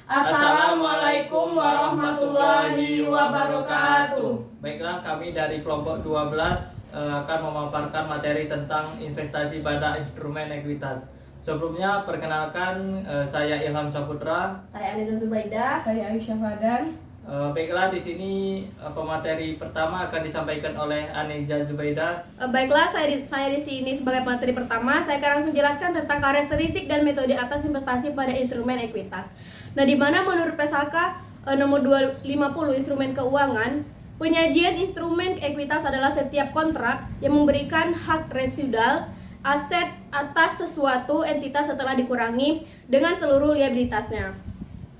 Assalamualaikum warahmatullahi wabarakatuh. Baiklah, kami dari kelompok 12 akan memaparkan materi tentang investasi pada instrumen ekuitas. Sebelumnya, perkenalkan saya Ilham Saputra. Saya Anissa Zubaidah. Saya Aisyah Fadan. Baiklah, di sini pemateri pertama akan disampaikan oleh Anissa Zubaidah. Baiklah, saya di sini sebagai materi pertama. Saya akan langsung jelaskan tentang karakteristik dan metode atas investasi pada instrumen ekuitas. Nah, di mana menurut PSAK nomor 250 instrumen keuangan, penyajian instrumen ekuitas adalah setiap kontrak yang memberikan hak residual aset atas sesuatu entitas setelah dikurangi dengan seluruh liabilitasnya.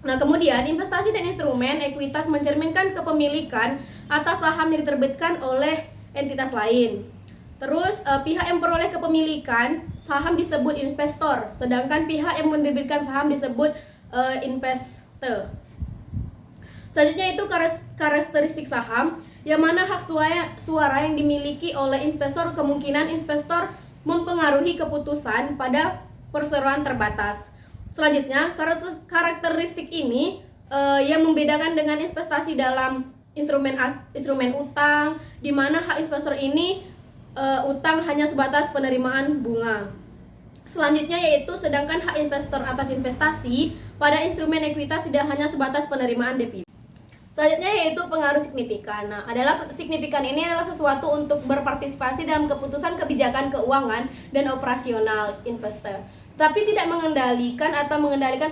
Nah, kemudian investasi dan instrumen ekuitas mencerminkan kepemilikan atas saham yang diterbitkan oleh entitas lain. Terus pihak yang memperoleh kepemilikan saham disebut investor, sedangkan pihak yang menerbitkan saham disebut investor. Selanjutnya itu karakteristik saham, yang mana hak suara yang dimiliki oleh investor, kemungkinan investor mempengaruhi keputusan pada perseroan terbatas. Selanjutnya, karakteristik ini yang membedakan dengan investasi dalam instrumen utang, di mana hak investor ini utang hanya sebatas penerimaan bunga. Selanjutnya yaitu sedangkan hak investor atas investasi pada instrumen ekuitas tidak hanya sebatas penerimaan dividen. Selanjutnya yaitu pengaruh signifikan. Nah, signifikan ini adalah sesuatu untuk berpartisipasi dalam keputusan kebijakan keuangan dan operasional investor, tapi tidak mengendalikan atau mengendalikan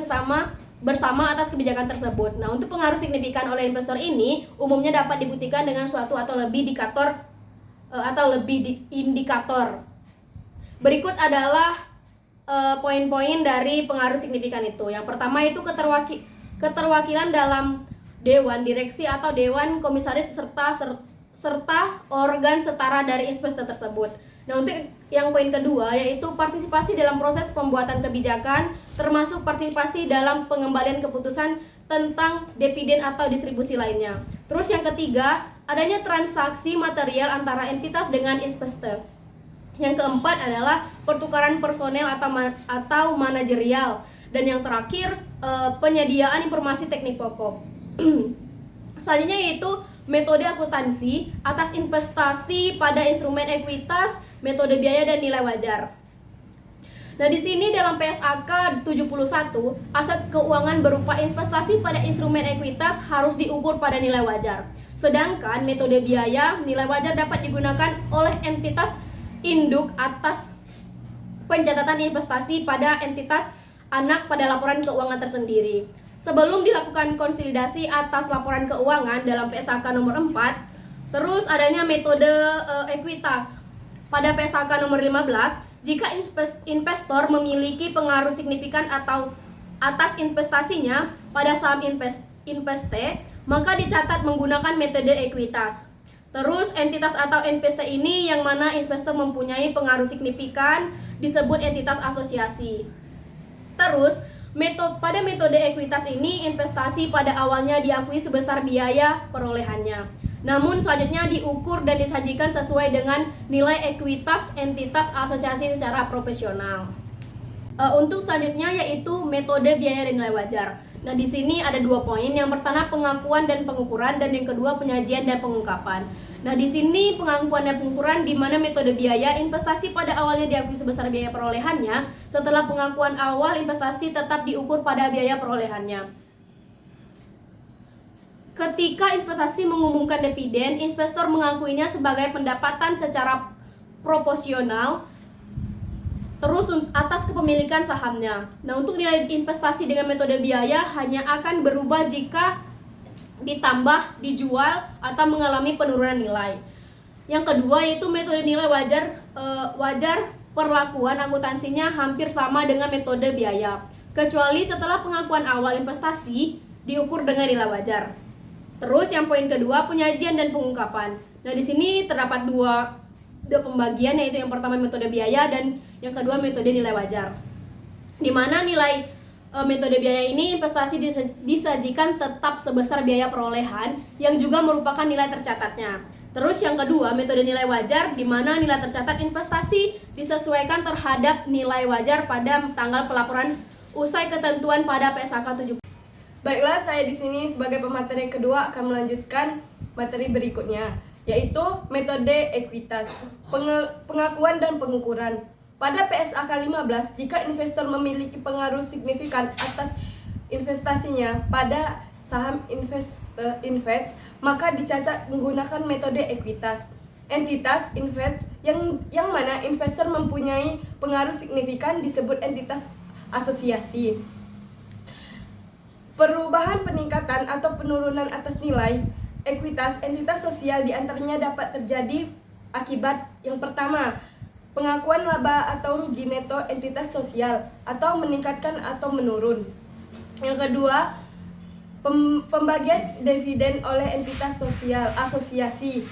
bersama atas kebijakan tersebut. Nah, untuk pengaruh signifikan oleh investor ini umumnya dapat dibuktikan dengan suatu atau lebih indikator. Berikut adalah poin-poin dari pengaruh signifikan itu. Yang pertama itu keterwakilan dalam dewan direksi atau dewan komisaris serta organ setara dari investor tersebut. Nah, untuk yang poin kedua yaitu partisipasi dalam proses pembuatan kebijakan, termasuk partisipasi dalam pengembalian keputusan tentang dividen atau distribusi lainnya. Terus yang ketiga, adanya transaksi material antara entitas dengan investor. Yang keempat adalah pertukaran personel atau manajerial. Dan yang terakhir, penyediaan informasi teknik pokok. Selanjutnya yaitu metode akuntansi atas investasi pada instrumen ekuitas, metode biaya dan nilai wajar. Nah, di sini dalam PSAK 71, aset keuangan berupa investasi pada instrumen ekuitas harus diukur pada nilai wajar. Sedangkan metode biaya, nilai wajar dapat digunakan oleh entitas induk atas pencatatan investasi pada entitas anak pada laporan keuangan tersendiri. Sebelum dilakukan konsolidasi atas laporan keuangan dalam PSAK nomor 4, terus adanya metode ekuitas. Pada PSAK nomor 15, jika investor memiliki pengaruh signifikan atau atas investasinya pada saham investe, maka dicatat menggunakan metode ekuitas. Terus entitas atau NPC ini yang mana investor mempunyai pengaruh signifikan disebut entitas asosiasi. Terus pada metode ekuitas ini investasi pada awalnya diakui sebesar biaya perolehannya. Namun selanjutnya diukur dan disajikan sesuai dengan nilai ekuitas entitas asosiasi secara profesional. Untuk selanjutnya yaitu metode biaya dan nilai wajar. Nah, di sini ada dua poin. Yang pertama pengakuan dan pengukuran, dan yang kedua penyajian dan pengungkapan. Nah, di sini pengakuan dan pengukuran di mana metode biaya investasi pada awalnya diakui sebesar biaya perolehannya. Setelah pengakuan awal, investasi tetap diukur pada biaya perolehannya. Ketika investasi mengumumkan dividen, investor mengakuinya sebagai pendapatan secara proporsional terus atas kepemilikan sahamnya. Nah, untuk nilai investasi dengan metode biaya hanya akan berubah jika ditambah, dijual, atau mengalami penurunan nilai. Yang kedua yaitu metode nilai wajar perlakuan akuntansinya hampir sama dengan metode biaya, kecuali setelah pengakuan awal investasi diukur dengan nilai wajar. Terus yang poin kedua penyajian dan pengungkapan. Nah, di sini terdapat dua pembagian, yaitu yang pertama metode biaya dan yang kedua metode nilai wajar. Di mana nilai metode biaya ini investasi disajikan tetap sebesar biaya perolehan yang juga merupakan nilai tercatatnya. Terus yang kedua metode nilai wajar, di mana nilai tercatat investasi disesuaikan terhadap nilai wajar pada tanggal pelaporan usai ketentuan pada PSAK 70. Baiklah, saya di sini sebagai pemateri kedua akan melanjutkan materi berikutnya, yaitu metode ekuitas, pengakuan dan pengukuran. Pada PSAK 15, jika investor memiliki pengaruh signifikan atas investasinya pada saham invest, maka dicatat menggunakan metode ekuitas. Entitas invest yang mana investor mempunyai pengaruh signifikan disebut entitas asosiasi. Perubahan peningkatan atau penurunan atas nilai ekuitas entitas sosial diantaranya dapat terjadi akibat yang pertama, pengakuan laba atau rugi neto entitas sosial atau meningkatkan atau menurun. Yang kedua, pembagian dividen oleh entitas sosial asosiasi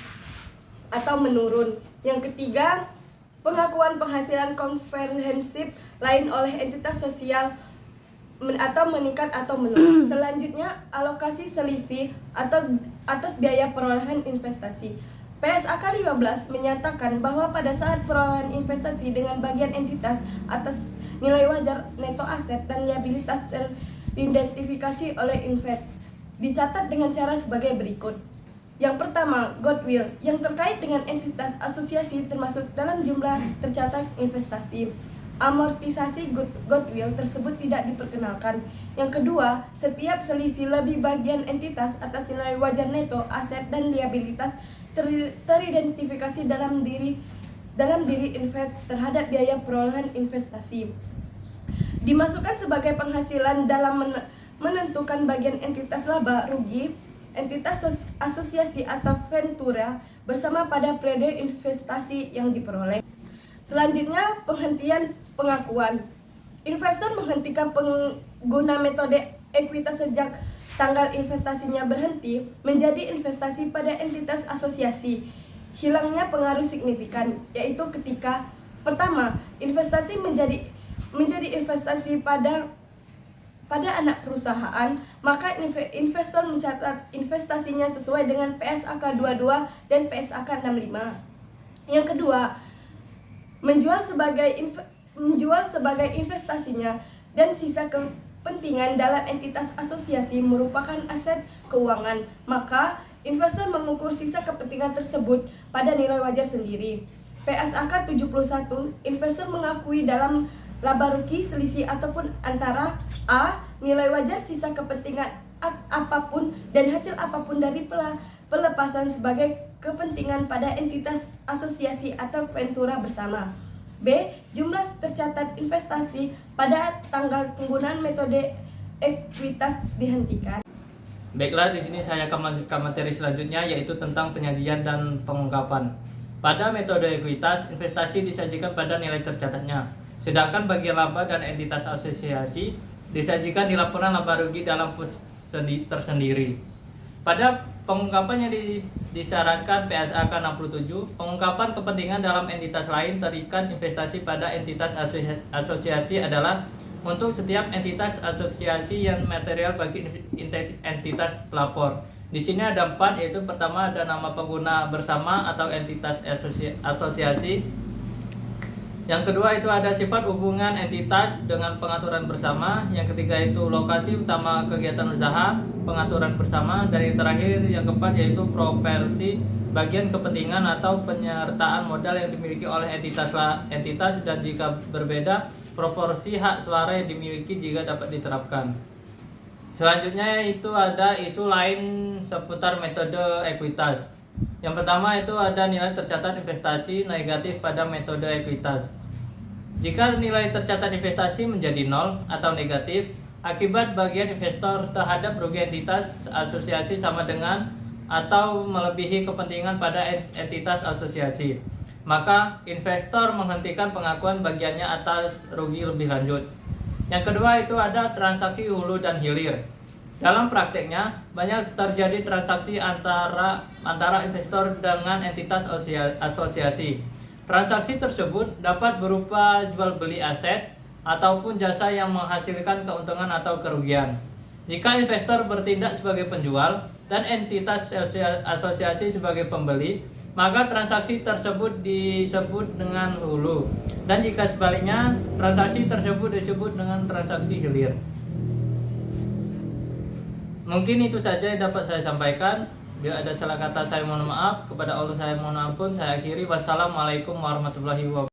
atau menurun. Yang ketiga, pengakuan penghasilan komprehensif lain oleh entitas sosial atau meningkat atau menurun. Selanjutnya, alokasi selisih atau atas biaya perolehan investasi. PSAK 15 menyatakan bahwa pada saat perolehan investasi dengan bagian entitas atas nilai wajar neto aset dan liabilitas teridentifikasi oleh invest dicatat dengan cara sebagai berikut. Yang pertama, goodwill yang terkait dengan entitas asosiasi termasuk dalam jumlah tercatat investasi. Amortisasi goodwill tersebut tidak diperkenalkan. Yang kedua, setiap selisih lebih bagian entitas atas nilai wajar neto aset dan liabilitas teridentifikasi dalam diri invest terhadap biaya perolehan investasi dimasukkan sebagai penghasilan dalam menentukan bagian entitas laba rugi entitas asosiasi atau ventura bersama pada periode investasi yang diperoleh. Selanjutnya, penghentian pengakuan. Investor menghentikan pengguna metode ekuitas sejak tanggal investasinya berhenti menjadi investasi pada entitas asosiasi. Hilangnya pengaruh signifikan, yaitu ketika pertama, investasi menjadi investasi pada anak perusahaan, maka investor mencatat investasinya sesuai dengan PSAK 22 dan PSAK 65. Yang kedua, menjual sebagai investasinya dan sisa kepentingan dalam entitas asosiasi merupakan aset keuangan, maka investor mengukur sisa kepentingan tersebut pada nilai wajar sendiri. PSAK 71, investor mengakui dalam laba rugi selisih ataupun antara A. nilai wajar sisa kepentingan apapun dan hasil apapun dari pelepasan sebagai kepentingan pada entitas asosiasi atau ventura bersama. B. Jumlah tercatat investasi pada tanggal penggunaan metode ekuitas dihentikan. Baiklah, di sini saya akan melanjutkan materi selanjutnya, yaitu tentang penyajian dan pengungkapan. Pada metode ekuitas, investasi disajikan pada nilai tercatatnya, sedangkan bagian laba dan entitas asosiasi disajikan di laporan laba rugi dalam tersendiri. Pada pengungkapan yang disyaratkan PSAK 67, pengungkapan kepentingan dalam entitas lain terikat investasi pada entitas asosiasi adalah untuk setiap entitas asosiasi yang material bagi entitas pelapor. Di sini ada 4, yaitu pertama ada nama pengguna bersama atau entitas asosiasi. Yang kedua itu ada sifat hubungan entitas dengan pengaturan bersama. Yang ketiga itu lokasi utama kegiatan usaha, pengaturan bersama. Dan yang terakhir yang keempat yaitu proporsi bagian kepentingan atau penyertaan modal yang dimiliki oleh entitas dan jika berbeda proporsi hak suara yang dimiliki jika dapat diterapkan. Selanjutnya itu ada isu lain seputar metode ekuitas. Yang pertama itu ada nilai tercatat investasi negatif pada metode ekuitas. Jika nilai tercatat investasi menjadi 0 atau negatif, akibat bagian investor terhadap rugi entitas asosiasi sama dengan atau melebihi kepentingan pada entitas asosiasi, maka investor menghentikan pengakuan bagiannya atas rugi lebih lanjut. Yang kedua itu ada transaksi hulu dan hilir. Dalam prakteknya, banyak terjadi transaksi antara investor dengan entitas asosiasi. Transaksi tersebut dapat berupa jual beli aset ataupun jasa yang menghasilkan keuntungan atau kerugian. Jika investor bertindak sebagai penjual dan entitas asosiasi sebagai pembeli, maka transaksi tersebut disebut dengan hulu. Dan jika sebaliknya, transaksi tersebut disebut dengan transaksi hilir. Mungkin itu saja yang dapat saya sampaikan. Bila ada salah kata saya mohon maaf. Kepada Allah saya mohon ampun. Saya akhiri. Wassalamualaikum warahmatullahi wabarakatuh.